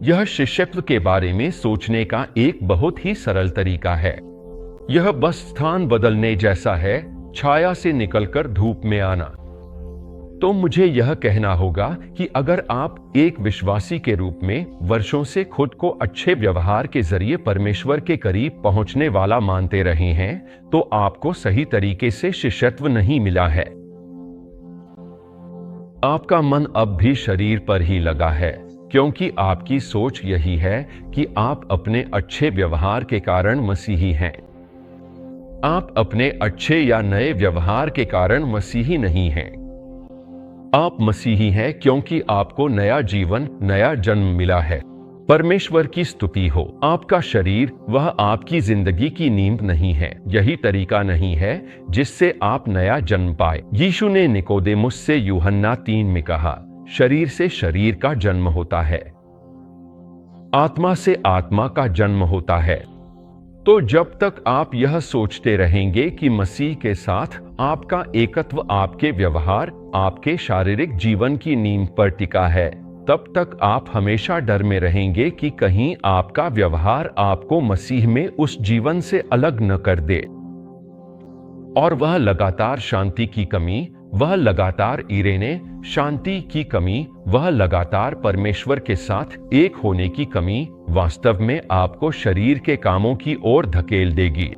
यह शिष्यत्व के बारे में सोचने का एक बहुत ही सरल तरीका है। यह बस स्थान बदलने जैसा है, छाया से निकलकर धूप में आना। तो मुझे यह कहना होगा कि अगर आप एक विश्वासी के रूप में वर्षों से खुद को अच्छे व्यवहार के जरिए परमेश्वर के करीब पहुंचने वाला मानते रहे हैं, तो आपको सही तरीके से शिष्यत्व नहीं मिला है। आपका मन अब भी शरीर पर ही लगा है, क्योंकि आपकी सोच यही है कि आप अपने अच्छे व्यवहार के कारण मसीही हैं। आप अपने अच्छे या नए व्यवहार के कारण मसीही नहीं हैं। आप मसीही हैं क्योंकि आपको नया जीवन, नया जन्म मिला है। परमेश्वर की स्तुति हो। आपका शरीर वह आपकी जिंदगी की नींव नहीं है। यही तरीका नहीं है जिससे आप नया जन्म पाए। यीशु ने निकोदेमुस से यूहन्ना 3 में कहा, शरीर से शरीर का जन्म होता है, आत्मा से आत्मा का जन्म होता है। तो जब तक आप यह सोचते रहेंगे कि मसीह के साथ आपका एकत्व आपके व्यवहार, आपके शारीरिक जीवन की नींव पर टिका है, तब तक आप हमेशा डर में रहेंगे कि कहीं आपका व्यवहार आपको मसीह में उस जीवन से अलग न कर दे। और वह लगातार शांति की कमी, वह लगातार इरेने शांति की कमी, वह लगातार परमेश्वर के साथ एक होने की कमी वास्तव में आपको शरीर के कामों की ओर धकेल देगी।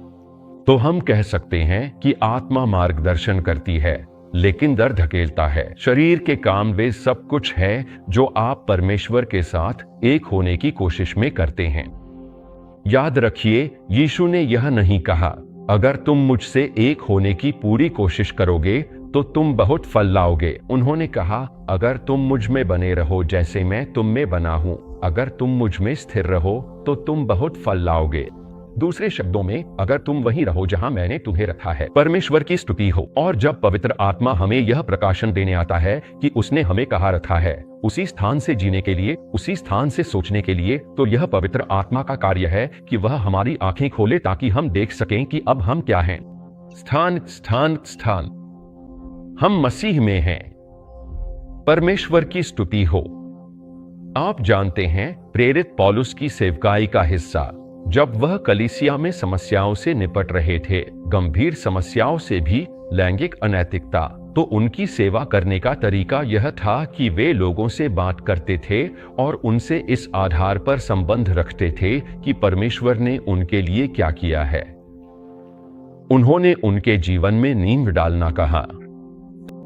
तो हम कह सकते हैं कि आत्मा मार्गदर्शन करती है, लेकिन दर धकेलता है। शरीर के काम वे सब कुछ है जो आप परमेश्वर के साथ एक होने की कोशिश में करते हैं। याद रखिए, यीशु ने यह नहीं कहा, अगर तुम मुझसे एक होने की पूरी कोशिश करोगे तो तुम बहुत फल लाओगे। उन्होंने कहा, अगर तुम मुझ में बने रहो जैसे मैं तुम में बना हूं, अगर तुम मुझ में स्थिर रहो तो तुम बहुत फल लाओगे। दूसरे शब्दों में, अगर तुम वहीं रहो जहां मैंने तुम्हें रखा है। परमेश्वर की स्तुति हो। और जब पवित्र आत्मा हमें यह प्रकाशन देने आता है कि उसने हमें कहाँ रखा है, उसी स्थान से जीने के लिए, उसी स्थान से सोचने के लिए, तो यह पवित्र आत्मा का कार्य है कि वह हमारी आंखें खोले ताकि हम देख सकें कि अब हम क्या हैं। स्थान, स्थान, स्थान। हम मसीह में हैं। परमेश्वर की स्तुति हो। आप जानते हैं, प्रेरित पौलुस की सेवकाई का हिस्सा, जब वह कलीसिया में समस्याओं से निपट रहे थे, गंभीर समस्याओं से भी, लैंगिक अनैतिकता, तो उनकी सेवा करने का तरीका यह था कि वे लोगों से बात करते थे और उनसे इस आधार पर संबंध रखते थे कि परमेश्वर ने उनके लिए क्या किया है। उन्होंने उनके जीवन में नींव डालना कहा।